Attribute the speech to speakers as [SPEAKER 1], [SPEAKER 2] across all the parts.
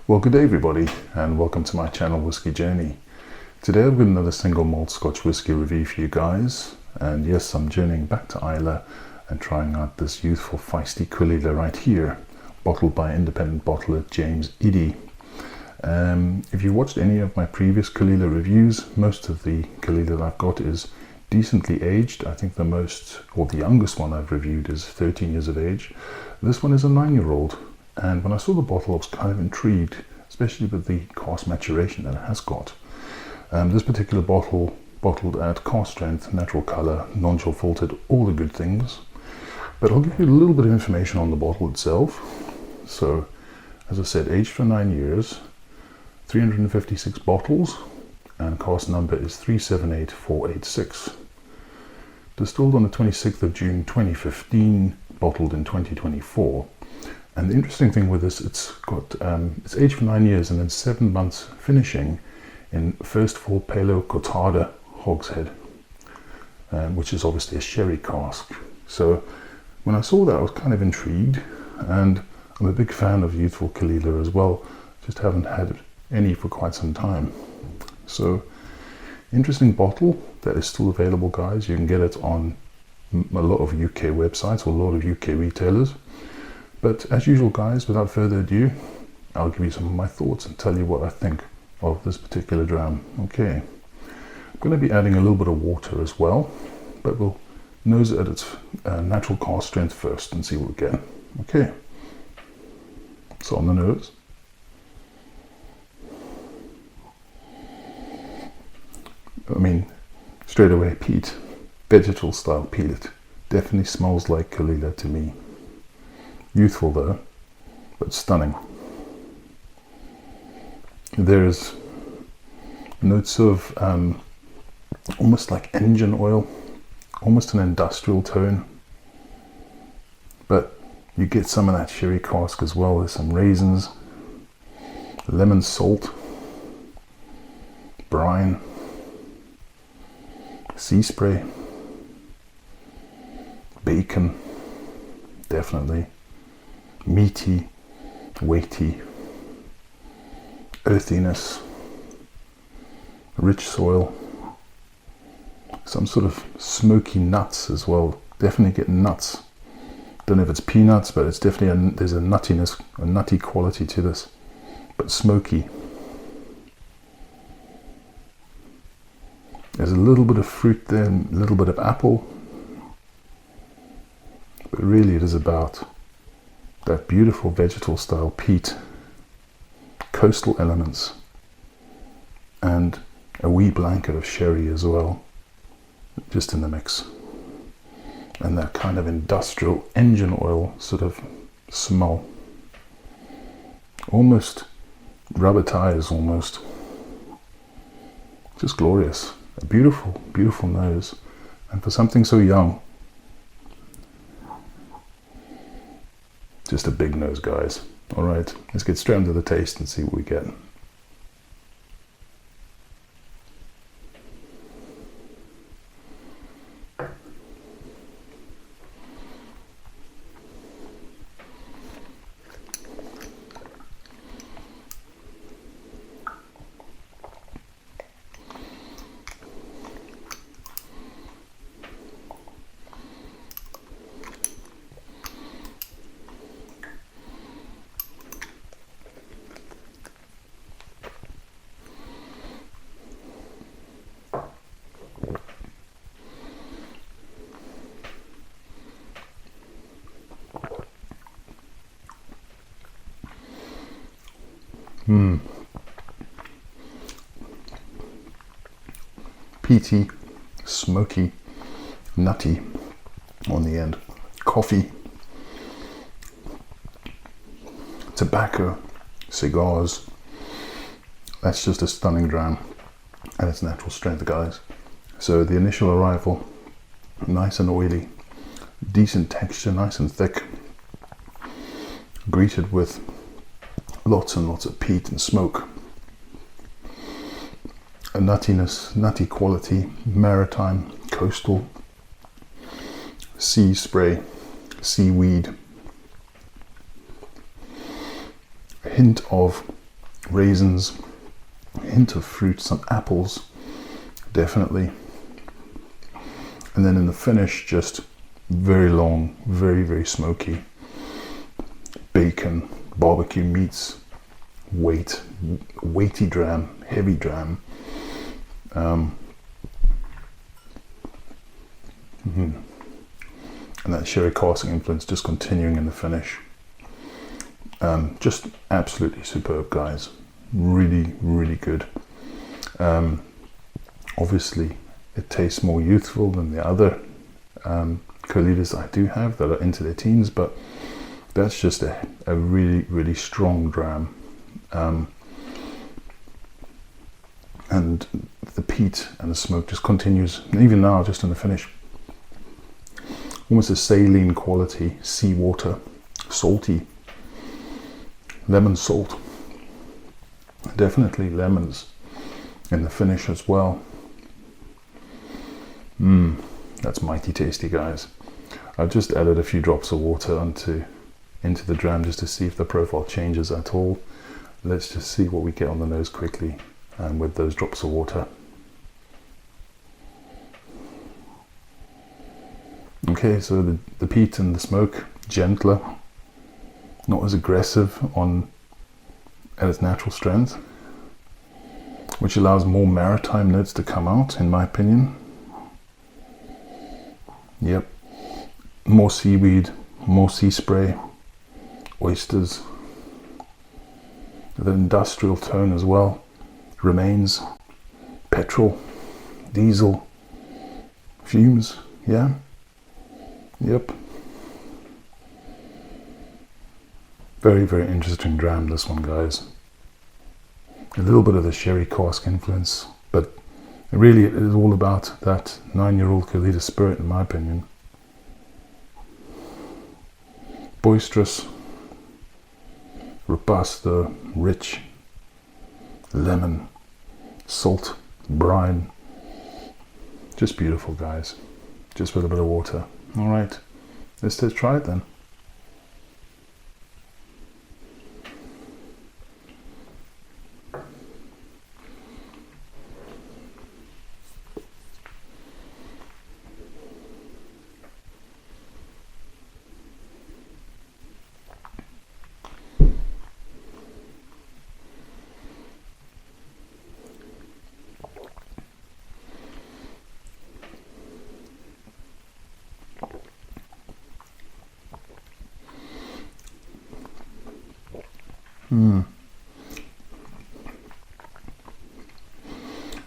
[SPEAKER 1] Well, good day everybody, and welcome to my channel Whisky Journey. Today I've got another single malt Scotch whisky review for you guys, and yes, I'm journeying back to Islay and trying out this Youthful feisty Caol Ila right here, bottled by independent bottler James Eadie. If you watched any of my previous Caol Ila reviews, most of the Caol Ila that I've got is decently aged. I think the most, or the youngest one I've reviewed is 13 years of age. This one is a 9-year-old. And when I saw the bottle, I was kind of intrigued, especially with the cask maturation that it has got. This particular bottle, bottled at cask strength, natural colour, non-chill filtered, all the good things. But I'll give you a little bit of information on the bottle itself. So, as I said, aged for 9 years, 356 bottles, and cask number is 378486. Distilled on the 26th of June 2015, bottled in 2024. And the interesting thing with this, it's aged for 9 years and then 7 months finishing in first full Palo Cortado hogshead, which is obviously a sherry cask. So when I saw that, I was kind of intrigued, and I'm a big fan of Youthful Caol Ila as well. Just haven't had any for quite some time. So interesting bottle that is still available, guys. You can get it on a lot of UK websites or a lot of UK retailers. But as usual, guys, without further ado, I'll give you some of my thoughts and tell you what I think of this particular dram. Okay, I'm going to be adding a little bit of water as well, but we'll nose it at its natural cask strength first and see what we get. Okay, so on the nose. I mean, straight away, peat. Vegetal style peat. It definitely smells like Caol Ila to me. Youthful though, but stunning. There's notes of almost like engine oil, almost an industrial tone, but you get some of that sherry cask as well. There's some raisins, lemon salt, brine, sea spray, bacon, definitely. Meaty, weighty, earthiness, rich soil, some sort of smoky nuts as well. Definitely get nuts. Don't know if it's peanuts, but it's definitely there's a nuttiness, a nutty quality to this, but smoky. There's a little bit of fruit there, a little bit of apple, but really it is about that beautiful vegetal style peat, coastal elements, and a wee blanket of sherry as well, just in the mix. And that kind of industrial engine oil sort of smell. Almost rubber tires, almost. Just glorious. A beautiful, beautiful nose. And for something so young, just a big nose, guys. All right, let's get straight into the taste and see what we get. Peaty, smoky, nutty on the end. Coffee, tobacco, cigars. That's just a stunning dram at its natural strength, guys. So the initial arrival, nice and oily, decent texture, nice and thick, greeted with lots and lots of peat and smoke. A nuttiness, nutty quality, maritime, coastal, sea spray, seaweed, a hint of raisins, a hint of fruit, some apples, definitely. And then in the finish, just very long, very, very smoky. Bacon, barbecue meats, weighty dram, heavy dram. And that sherry cask influence just continuing in the finish. Just absolutely superb, guys. Really, really good. Obviously, it tastes more youthful than the other Caol Ilas I do have that are into their teens, but that's just a really, really strong dram. And the peat and the smoke just continues, and even now, just in the finish. Almost a saline quality, seawater, salty, lemon salt. Definitely lemons in the finish as well. That's mighty tasty, guys. I've just added a few drops of water into the dram just to see if the profile changes at all. Let's just see what we get on the nose quickly and with those drops of water. Okay, so the peat and the smoke, gentler, not as aggressive at its natural strength, which allows more maritime notes to come out, in my opinion. Yep, more seaweed, more sea spray, oysters. The industrial tone as well remains. Petrol, diesel, fumes, yeah. Yep. Very, very interesting dram, this one, guys. A little bit of the sherry cask influence, but really it is all about that 9-year-old Caol Ila spirit, in my opinion. Boisterous, robust, rich, lemon, salt, brine. Just beautiful, guys. Just with a bit of water. All right, let's try it then.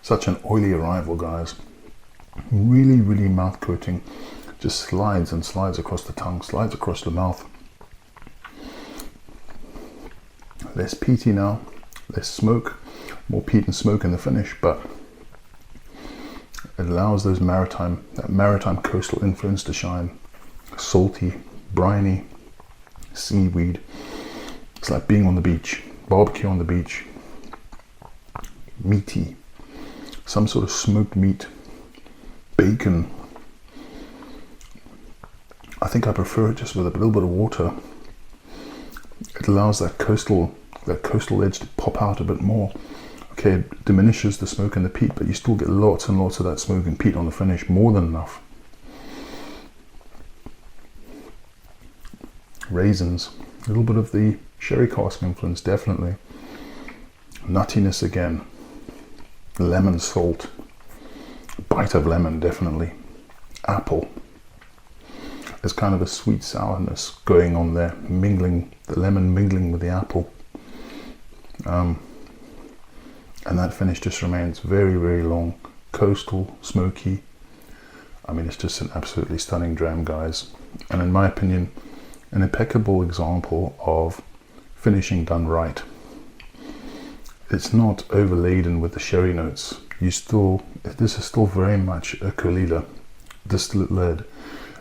[SPEAKER 1] Such an oily arrival, guys. Really, really mouth coating. Just slides and slides across the tongue, slides across the mouth. Less peaty now, less smoke, more peat and smoke in the finish, but it allows that maritime coastal influence to shine. Salty, briny, seaweed. It's like being on the beach, barbecue on the beach. Meaty, some sort of smoked meat, bacon. I think I prefer it just with a little bit of water. It allows that coastal edge to pop out a bit more. Okay, it diminishes the smoke and the peat, but you still get lots and lots of that smoke and peat on the finish, more than enough. Raisins, a little bit of the sherry cask influence, definitely. Nuttiness again. Lemon salt, bite of lemon, definitely. Apple, there's kind of a sweet sourness going on there, the lemon mingling with the apple, and that finish just remains very, very long, coastal, smoky. I mean, it's just an absolutely stunning dram, guys, and in my opinion, an impeccable example of finishing done right. It's not overladen with the sherry notes. This is still very much a Caol Ila distillate led,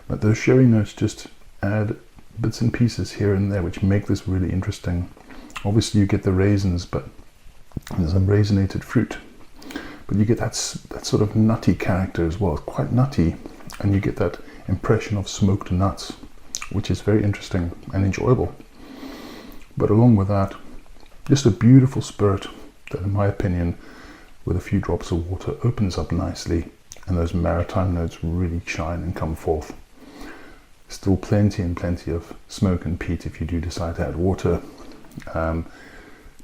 [SPEAKER 1] but those sherry notes just add bits and pieces here and there which make this really interesting. Obviously you get the raisins, but there's some raisinated fruit, but you get that sort of nutty character as well, quite nutty, and you get that impression of smoked nuts, which is very interesting and enjoyable. But along with that, Just a beautiful spirit that, in my opinion, with a few drops of water, opens up nicely, and those maritime notes really shine and come forth. Still plenty and plenty of smoke and peat if you do decide to add water.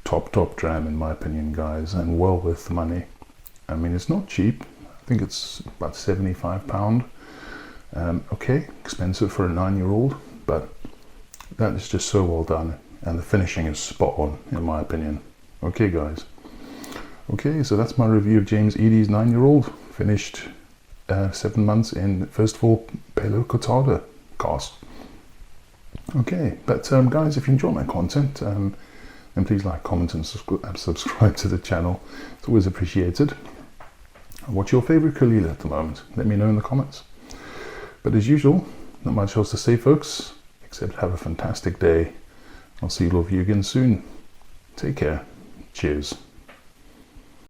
[SPEAKER 1] Top dram, in my opinion, guys, and well worth the money. I mean, it's not cheap. I think it's about £75. Okay, expensive for a 9-year-old, but that is just so well done, and the finishing is spot on, in my opinion. Okay, guys. Okay, so that's my review of James Eadie's 9-year-old, finished 7 months in, first of all, Palo Cortado cask. Okay, but guys, if you enjoy my content, then please like, comment, and subscribe to the channel. It's always appreciated. What's your favorite Caol Ila at the moment? Let me know in the comments. But as usual, not much else to say, folks, except have a fantastic day. I'll see all of you again soon. Take care. Cheers.